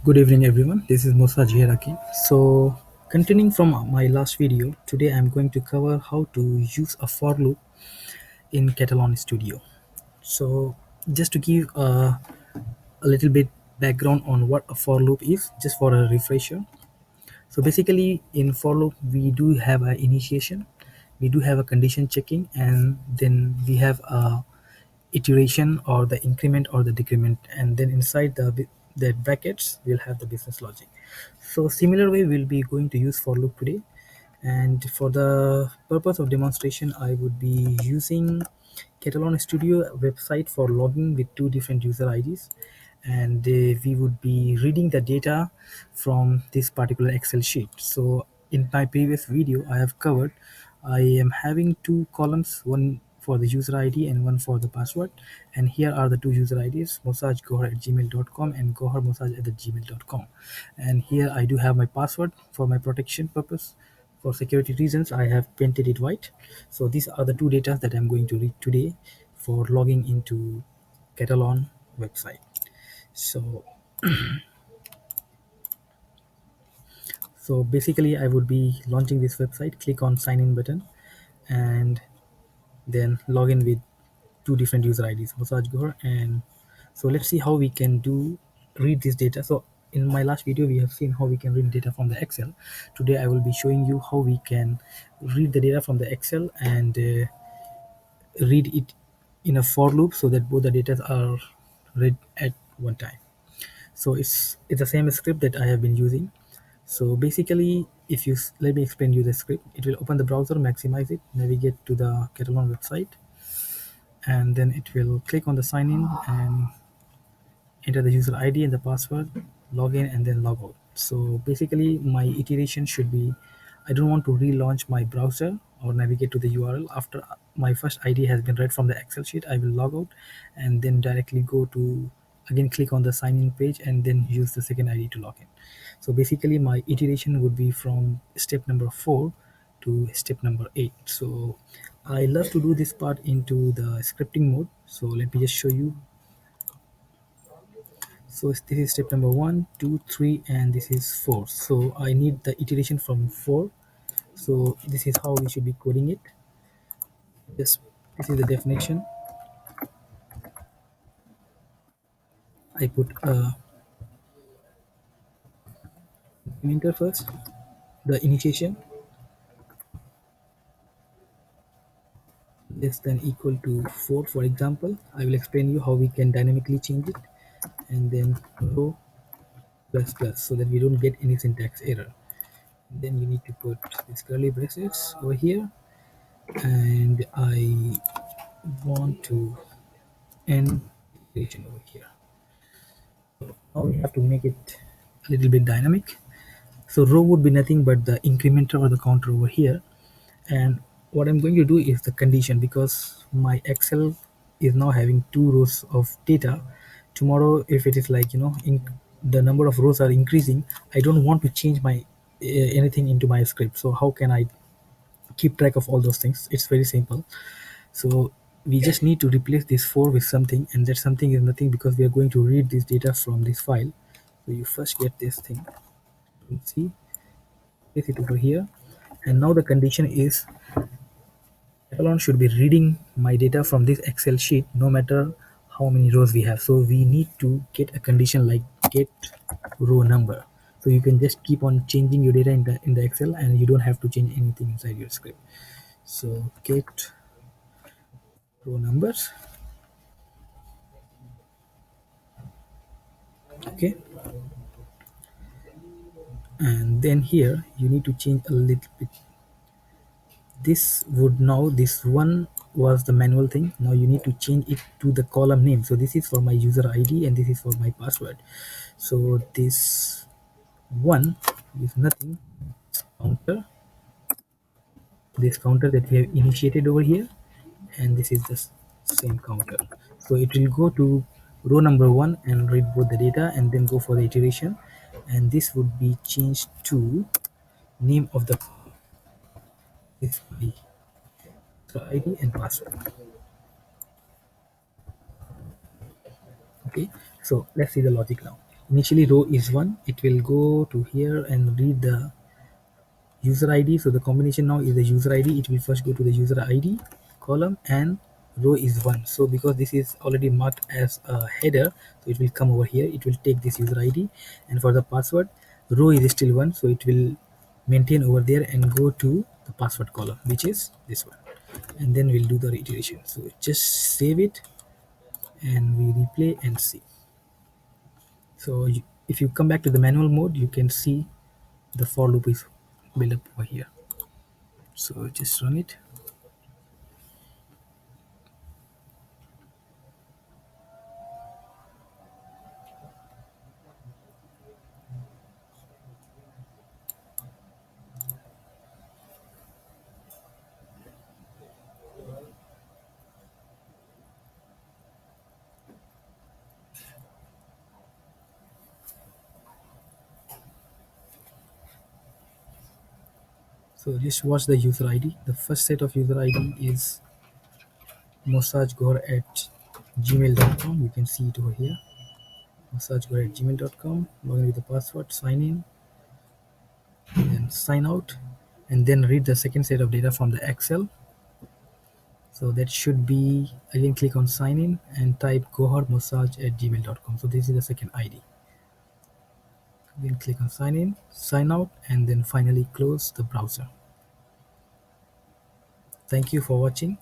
Good evening, everyone. This is Musa Jheraki. So, continuing from my last video, today I'm going to cover how to use a for loop in Katalon Studio. So, just to give a little bit background on what a for loop is, just for a refresher. So, basically, in for loop, we do have an initiation, we do have a condition checking, and then we have a iteration or the increment or the decrement, and then inside the brackets we'll have the business logic. So similar way we'll be going to use for loop today, and for the purpose of demonstration I would be using Katalon Studio website for logging with two different user IDs, and we would be reading the data from this particular Excel sheet. So in my previous video I have covered I am having two columns, one for the user ID and one for the password, and here are the two user IDs, mosajgohar@gmail.com and goharmosaj@gmail.com. And here I do have my password. For my protection purpose, for security reasons, I have painted it white. So these are the two data that I'm going to read today for logging into Katalon website. So so basically I would be launching this website, click on sign in button, and then log in with two different user IDs, Massage Gohar. And so let's see how we can do read this data. So in my last video we have seen how we can read data from the Excel. Today I will be showing you how we can read the data from the Excel and read it in a for loop so that both the data are read at one time. So it's the same script that I have been using. So basically, if you let me explain you the script. It will open the browser, maximize it, navigate to the Katalon website, and then it will click on the sign in and enter the user ID and the password, log in, and then log out. So basically, my iteration should be I don't want to relaunch my browser or navigate to the URL. After my first ID has been read from the Excel sheet, I will log out and then directly go to again click on the sign in page and then use the second ID to log in. So basically, my iteration would be from step number 4 to step number 8. So I love to do this part into the scripting mode. So let me just show you. So this is step number 1, 2, 3, and this is 4. So I need the iteration from 4. So this is how we should be coding it. This is the definition. I put a incrementer first, the initiation less than equal to 4, for example. I will explain you how we can dynamically change it, and then row plus plus so that we don't get any syntax error. Then you need to put these curly braces over here, and I want to end iteration over here. Now we have to make it a little bit dynamic. So row would be nothing but the incrementer or the counter over here. And what I'm going to do is the condition, because my Excel is now having two rows of data. Tomorrow, if it is like, the number of rows are increasing, I don't want to change my anything into my script. So how can I keep track of all those things? It's very simple. So we just need to replace this 4 with something, and that something is nothing because we are going to read this data from this file. So you first get this thing, see, place it over here, and now the condition is Katalon should be reading my data from this Excel sheet no matter how many rows we have. So we need to get a condition like get row number. So you can just keep on changing your data in the Excel, and you don't have to change anything inside your script. So get row numbers. Okay, and then here you need to change a little bit. This would now, this one was the manual thing, now you need to change it to the column name. So this is for my user ID and this is for my password. So this one is nothing counter, this counter that we have initiated over here, and this is the same counter. So it will go to row number 1 and read both the data and then go for the iteration, and this would be changed to name of the this the ID and password. Okay, so let's see the logic now. initially row is 1, it will go to here and read the user id. So the combination now is the user id. It will first go to the user id column, and row is 1. So because this is already marked as a header, so it will come over here, it will take this user id. And for the password, row is still 1, so it will maintain over there and go to the password column, which is this one. And then we'll do the iteration. So just save it and we replay and see. So if you come back to the manual mode, you can see the for loop is built up over here. So just run it. So just watch the user ID. The first set of user ID is massagegor at gmail.com. You can see it over here. Massagegor at gmail.com. Log in with the password, sign in, and sign out. And then read the second set of data from the Excel. So that should be, again click on sign in and type goharmassage at gmail.com. So this is the second ID. Then click on sign in, sign out, and then finally close the browser. Thank you for watching.